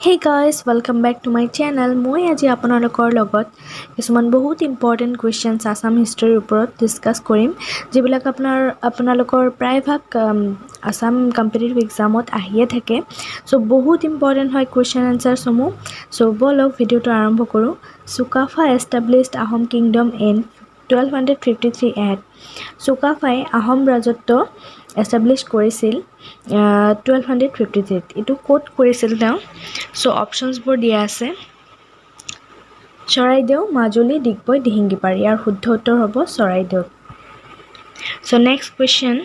Hey guys, welcome back to my channel. মই আজি আপোনালোকৰ লগত কিছুমান বহুত ইম্পৰ্টেণ্ট কুৱেশ্যনছ আসাম হিষ্ট্ৰীৰ ওপৰত ডিছকাছ কৰিম যিবিলাক আপোনালোকৰ প্ৰায়ভাগ আসাম কম্পিটিটিভ এক্সামত আহিয়ে থাকে সো বহুত ইম্পৰ্টেণ্ট হয় কুৱেশ্যন আনসাৰসমূহ সো বলক ভিডিঅ'টো আৰম্ভ কৰোঁ Sukaphaa established Ahom kingdom in 1253 at চুকাফাই আহোম ৰাজত্ব এষ্টাব্লিছ কৰিছিল 1253 এইটো ক'ত কৰিছিল তেওঁ সো অপশনসবোৰ দিয়া আছে চৰাইদেউ মাজুলী ডিগবৈ দিহিঙ্গিপাৰ ইয়াৰ শুদ্ধ উত্তৰ হ'ব Charaideo so next question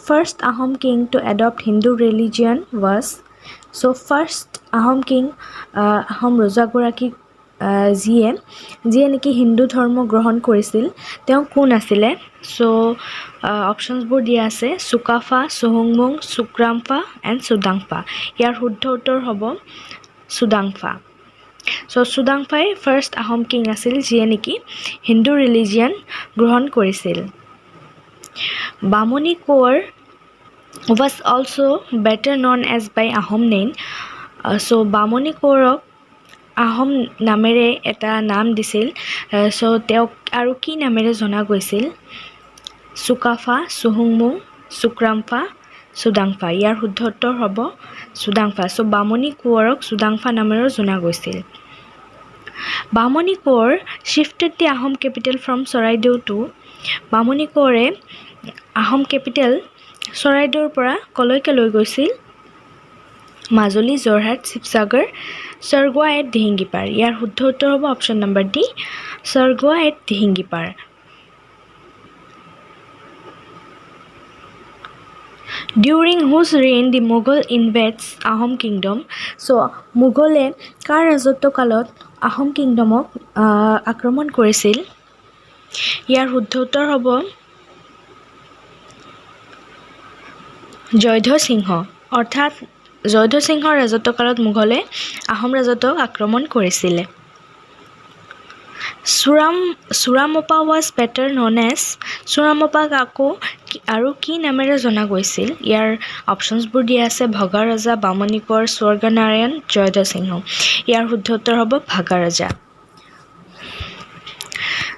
first Ahom king to adopt Hindu religion was so first Ahom king Ahom ৰজাগৰাকী যিয়ে নেকি হিন্দু ধৰ্ম গ্ৰহণ কৰিছিল তেওঁ কোন আছিলে সো অপশনসবোৰ দিয়া আছে চুকাফা চুহুংমুং চুক্ৰামফা এণ্ড চুদাংফা ইয়াৰ শুদ্ধ উত্তৰ হ'ব চুদাংফা সো চুদাংফাই ফাৰ্স্ট আহোম কিং আছিল যিয়ে নেকি হিন্দু ৰিলিজিয়ন গ্ৰহণ কৰিছিল বামুণী Konwar was also better known as by Ahom name so বামুণী কোঁৱৰক আহোম নামেৰে এটা নাম দিছিল সো তেওঁক আৰু কি নামেৰে জনা গৈছিল চুকাফা চুহুংমুং চুক্ৰামফা চুদাংফা ইয়াৰ শুদ্ধ উত্তৰ হ'ব চুদাংফা সো বামুণী কোঁৱৰক চুদাংফা নামেৰে জনা গৈছিল বামুণী Konwar shifted the Ahom capital from Charaideo to বামুণী কোঁৱৰে আহোম কেপিটেল চৰাইদেউৰ পৰা কলৈকে লৈ গৈছিল মাজুলী যোৰহাট শিৱসাগৰ সৰগুৱা এট দিহিঙ্গিপাৰ ইয়াৰ শুদ্ধ উত্তৰ হ'ব option number D Sarguwa at Dihingipar During whose reign the Mughal invades Ahom kingdom so মুঘলে কাৰ ৰাজত্বকালত আহোম কিংডমক আক্ৰমণ কৰিছিল ইয়াৰ শুদ্ধ উত্তৰ হ'ব জয়ধ্বজ সিংহ অৰ্থাৎ জয়ধ্বজ সিংহৰ ৰাজত্বকালত মুঘলে আহোম ৰাজত্বক আক্ৰমণ কৰিছিল চুৰামপা was better known as চুৰামপাক আকৌ আৰু কি নামেৰে জনা গৈছিল ইয়াৰ অপশনসবোৰ দিয়া আছে ভগা ৰজা বামুণী কোঁৱৰ স্বৰ্গনাৰায়ণ জয়ধ্বজ সিংহ ইয়াৰ শুদ্ধ উত্তৰ হ'ব ভগা ৰজা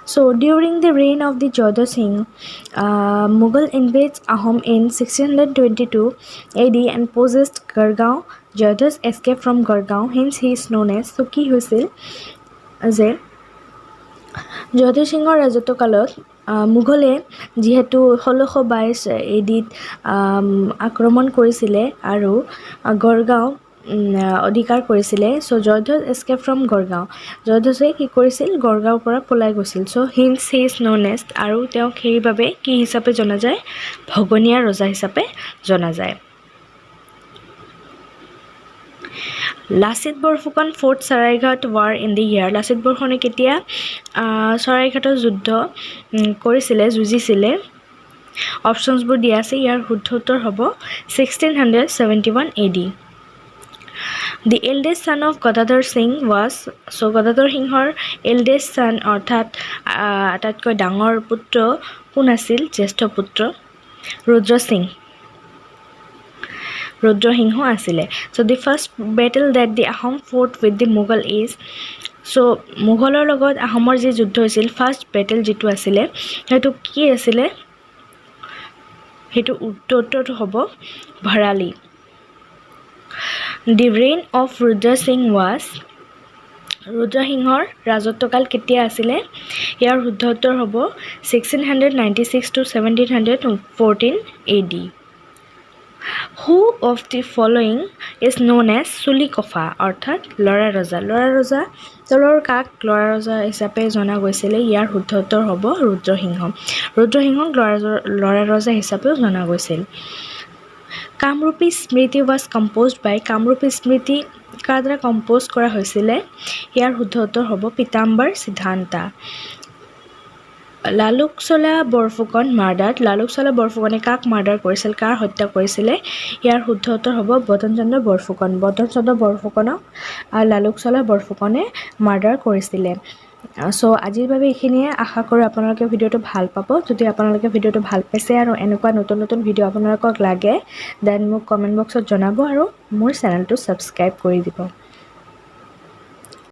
So during the reign of the Jodha Singh, Mughal invades Ahom in 1622 AD and possessed Gargaon. Jodha's escaped from Gargaon, hence he is known as so কি হৈছিল যে জয়ধ্বজ সিংহৰ ৰাজত্বকালত মুঘলে যিহেতু 1622 এডিত আক্ৰমণ কৰিছিলে আৰু গড়গাঁও অধিকাৰ কৰিছিলে so Jayadhvaj escape from Garhgaon জয়ধ্বজে কি কৰিছিল গড়গাঁওৰ পৰা পলাই গৈছিল so hence he is known as আৰু তেওঁক সেইবাবে কি হিচাপে জনা যায় ভগনীয়া ৰজা হিচাপে জনা যায় Lachit Borphukan fought Saraighat war in the year Lachit বৰফুকনে কেতিয়া চৰাইঘাটৰ যুদ্ধ কৰিছিলে যুঁজিছিলে অপশনসবোৰ দিয়া আছে ইয়াৰ শুদ্ধ উত্তৰ হ'ব 1671 AD The eldest son of Gadadhar Singh was so Gadadhar সিংহৰ eldest son অৰ্থাৎ আটাইতকৈ ডাঙৰ পুত্ৰ কোন আছিল জ্যেষ্ঠ পুত্ৰ ৰুদ্ৰ সিংহ আছিলে so the first battle that the Ahom fought with the Mughal is so মুঘলৰ লগত আহোমৰ যে যুদ্ধ হৈছিল ফাৰ্স্ট বেটেল যেটো আছিলে হেতু কি আছিলে হেতু উত্তৰটো হ'ব Bharali The reign of Rudra Singh was ৰুদ্ৰ সিংহৰ ৰাজত্বকাল কেতিয়া আছিলে ইয়াৰ শুদ্ধ উত্তৰ হ'ব 1696 to 1714 AD Who of the following is known as Sulikoffa অৰ্থাৎ লৰা ৰজা তলৰ কাক লৰা ৰজা হিচাপে জনা গৈছিলে ইয়াৰ শুদ্ধ উত্তৰ হ'ব ৰুদ্ৰ সিংহক লৰা ৰজা হিচাপে জনা গৈছিল কামৰূপী স্মৃতি was composed by কামৰূপী স্মৃতি কাৰ দ্বাৰা কম্পোজ কৰা হৈছিলে ইয়াৰ শুদ্ধ উত্তৰ হ'ব পিতাম্বৰ সিদ্ধান্তা লালুকচলা বৰফুকন লালুকচলা বৰফুকনে কাক মাৰ্ডাৰ কৰিছিল কাৰ হত্যা কৰিছিলে ইয়াৰ শুদ্ধ উত্তৰ হ'ব বদনচন্দ্ৰ বৰফুকনক লালুকচলা বৰফুকনে মাৰ্ডাৰ কৰিছিলে সো আজিৰ বাবে এইখিনিয়ে আশা কৰোঁ আপোনালোকে ভিডিওটো ভাল পাব যদি আপোনালোকে ভিডিওটো ভাল পাইছে আৰু এনেকুৱা নতুন ভিডিও আপোনালোকক লাগে দেন মোক কমেন্ট বক্সত জনাব আৰু মোৰ চেনেলটো সাবস্ক্ৰাইব কৰি দিব